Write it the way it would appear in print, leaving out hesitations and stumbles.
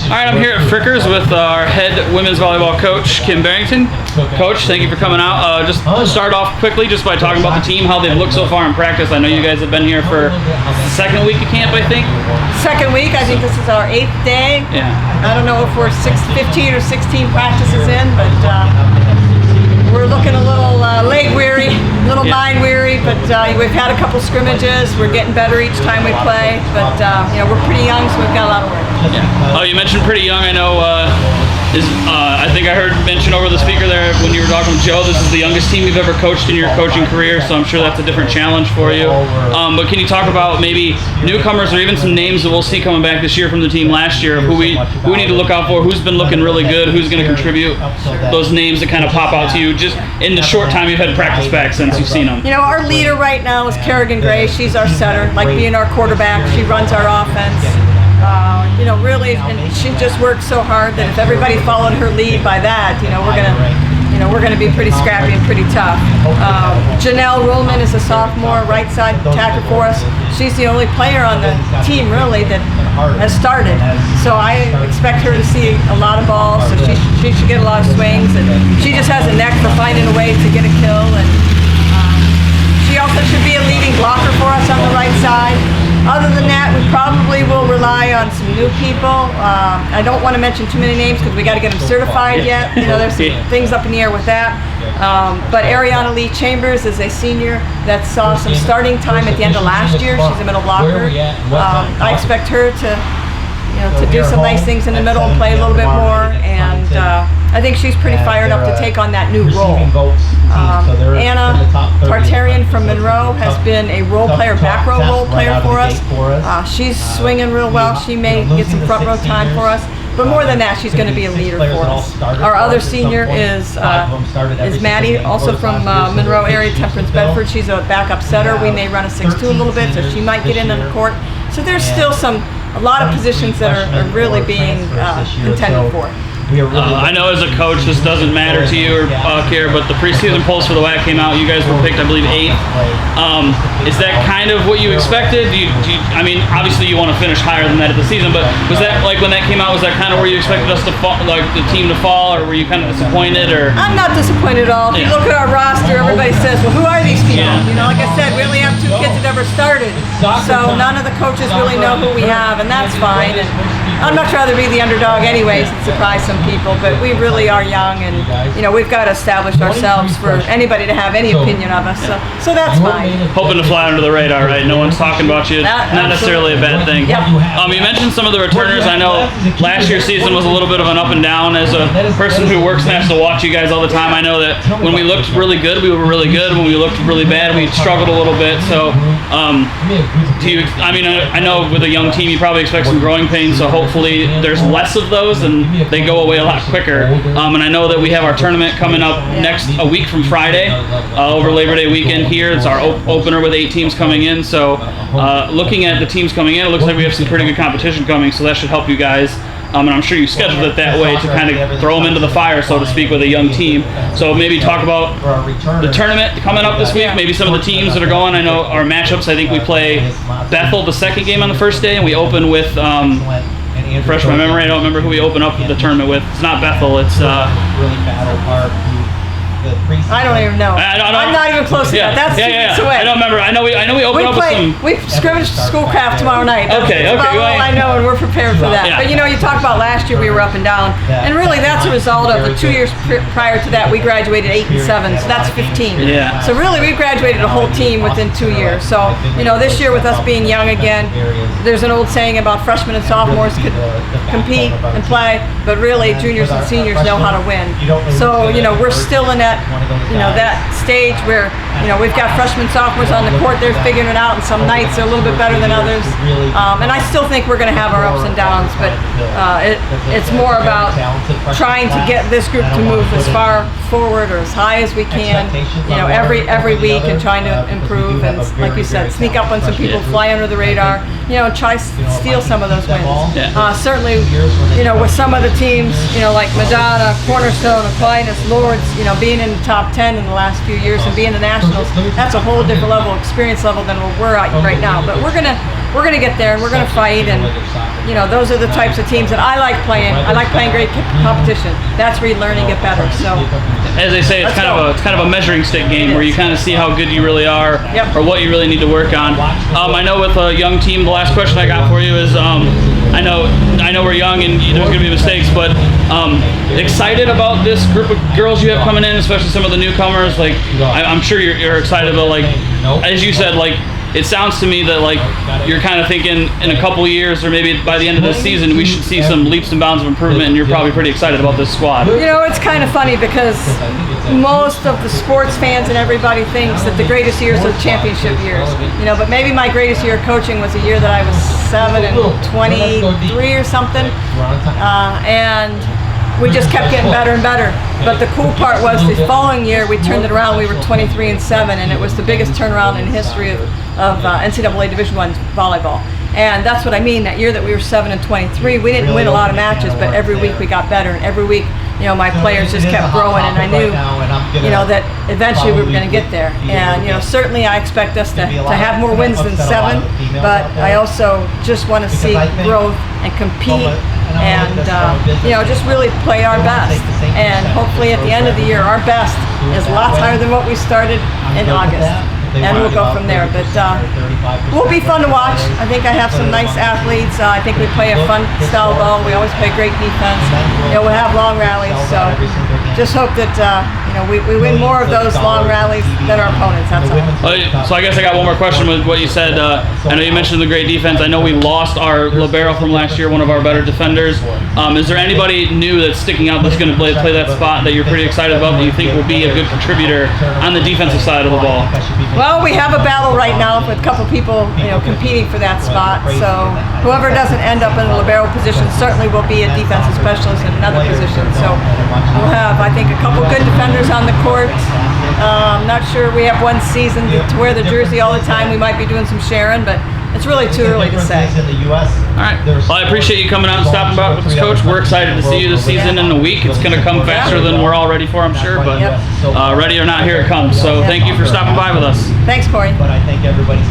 All right, I'm here at Frickers with our head women's volleyball coach, Kim Berrington. Coach, thank you for coming out. Just start off quickly just by talking about the team, how they've looked so far in practice. I know you guys have been here for the second week of camp, I think. Second week. I think this is our 8th day. Yeah. I don't know if we're 15 or 16 practices in, but we're looking a little leg weary, a little mind weary, but we've had a couple scrimmages. We're getting better each time we play, but we're pretty young, so we've got a lot of work. Yeah. Oh, you mentioned pretty young. I know. I think I heard mention over the speaker there when you were talking with Joe. This is the youngest team you've ever coached in your coaching career, so I'm sure that's a different challenge for you. But can you talk about maybe newcomers or even some names that we'll see coming back this year from the team last year? Who we need to look out for? Who's been looking really good? Who's going to contribute? Those names that kind of pop out to you just in the short time you've had practice back since you've seen them. You know, our leader right now is Kerrigan Gray. She's our setter, like being our quarterback. She runs our offense. Really, and she just works so hard that if everybody followed her lead by that, we're gonna be pretty scrappy and pretty tough. Janelle Ruhlman is a sophomore, right side attacker for us. She's the only player on the team really that has started. So I expect her to see a lot of balls. So she should get a lot of swings, and she just has a knack for finding a way to get a kill. And she also should be a leading blocker for us on the right side. Other than that, we probably will rely on some new people. I don't want to mention too many names because we got to get them certified yet. There's some things up in the air with that. But Ariana Lee Chambers is a senior that saw some starting time at the end of last year. She's a middle blocker. I expect her to do some nice things in the middle and play a little bit more. And I think she's pretty fired up to take on that new role. Anna Tartarian from Monroe has been a back row role player for us. She's swinging real well. She may get some front row time for us. But more than that, she's going to be a leader for us. Our other senior is Maddie, also from Monroe area, Temperance Bedford. She's a backup setter. We may run a 6-2 a little bit, so she might get in on the court. So there's still a lot of positions that are really being contended for. I know as a coach this doesn't matter to you or care, but the preseason polls for the WAC came out. You guys were picked, I believe, 8th. Is that kind of what you expected? I mean, obviously you want to finish higher than that at the season, but was that like when that came out? Was that kind of where you expected us to fall, like the team to fall, or were you kind of disappointed? Or I'm not disappointed at all. If you look at our roster, everybody says, "Well, who are these people?" Like I said, we only have 2 kids that ever started, so none of the coaches really know who we have, and that's fine. And I'd much rather be the underdog anyways and surprise some people, but we really are young, and we've got to establish ourselves for anybody to have any opinion of us, so that's fine. Hoping to fly under the radar, right? No one's talking about you. Not necessarily a bad thing. Yep. You mentioned some of the returners. I know last year's season was a little bit of an up and down. As a person who works and has to watch you guys all the time, I know that when we looked really good, we were really good. When we looked really bad, we struggled a little bit. So, I know with a young team, you probably expect some growing pains. So hopefully there's less of those and they go away a lot quicker. And I know that we have our tournament coming up a week from Friday, over Labor Day weekend here. It's our opener with 8 teams coming in. So looking at the teams coming in, it looks like we have some pretty good competition coming. So that should help you guys. And I'm sure you scheduled it that way to kind of throw them into the fire, so to speak, with a young team. So maybe talk about the tournament coming up this week, maybe some of the teams that are going. I know our matchups, I think we play Bethel the second game on the first day, and we open with, refresh my memory, I don't remember who we open up the tournament with. It's not Bethel, it's... I don't even know. I'm not even close to that. That's 2 weeks away. I don't remember. I know we open up with some. We scrimmage Schoolcraft tomorrow night. Okay. That's about all I know, and we're prepared for that. Yeah. But you talk about last year we were up and down, and really that's a result of the 2 years prior to that we graduated 8 and 7, so that's 15. Yeah. So really we graduated a whole team within 2 years. So this year with us being young again, there's an old saying about freshmen and sophomores could compete and play, but really juniors and seniors know how to win. So we're still in that that stage where we've got freshmen, sophomores on the court. They're figuring it out, and some nights they're a little bit better than others. And I still think we're going to have our ups and downs, but it's more about trying to get this group to move as far forward or as high as we can, every week, and trying to improve and, like you said, sneak up on some people, fly under the radar, try steal some of those wins. Certainly, with some of the teams, like Madonna, Cornerstone, Aquinas, Lourdes, being in the top 10 in the last few years and being the nationals, that's a whole different level, experience level than where we're at right now. But we're gonna we're going to get there and we're going to fight. And you know, those are the types of teams that I like playing. I like playing great competition. That's where you learn and get better. So, as they say, it's kind of a measuring stick game where you kind of see how good you really are, Yep. or what you really need to work on. I know with a young team, the last question I got for you is, I know we're young and there's going to be mistakes, but excited about this group of girls you have coming in, especially some of the newcomers. Like, I'm sure you're excited about, like, as you said, like, it sounds to me that, like, you're kind of thinking in a couple years or maybe by the end of this season we should see some leaps and bounds of improvement, and you're probably pretty excited about this squad. you know, it's kind of funny because most of the sports fans and everybody thinks that the greatest years are the championship years. You know, but maybe my greatest year of coaching was the year that I was 7 and 23 or something, and we just kept getting better and better. But the cool part was the following year we turned it around. We were 23 and 7, and it was the biggest turnaround in history of NCAA Division I volleyball. And that's what I mean. That year that we were 7 and 23, we didn't win a lot of matches, but every week we got better, and every week, you know, my players just kept growing, and I knew, you know, that eventually we were going to get there. And you know, certainly I expect us to have more wins than 7, but I also just want to see growth and compete, and you know, just really play our best. And hopefully at the end of the year, our best is lots higher than what we started in August. And we'll go from there. But we'll be fun to watch. I think I have some nice athletes. I think we play a fun style ball. We always play great defense. You know, we'll have long rallies. So just hope that you know, we win more of those long rallies than our opponents. That's all. So I guess I got one more question with what you said. I know you mentioned the great defense. I know we lost our libero from last year, one of our better defenders. Is there anybody new that's sticking out that's going to play that spot that you're pretty excited about, that you think will be a good contributor on the defensive side of the ball? Well, we have a battle right now with a couple people, you know, competing for that spot. So whoever doesn't end up in the libero position certainly will be a defensive specialist in another position. So we'll have, I think, a couple good defenders on the court. I'm not sure we have one season to wear the jersey all the time. We might be doing some sharing, but it's really too early to say. All right. Well, I appreciate you coming out and stopping by with us, Coach. We're excited to see you this season in a week. It's going to come faster than we're all ready for, I'm sure. But ready or not, here it comes. So thank you for stopping by with us. Thanks, Corey.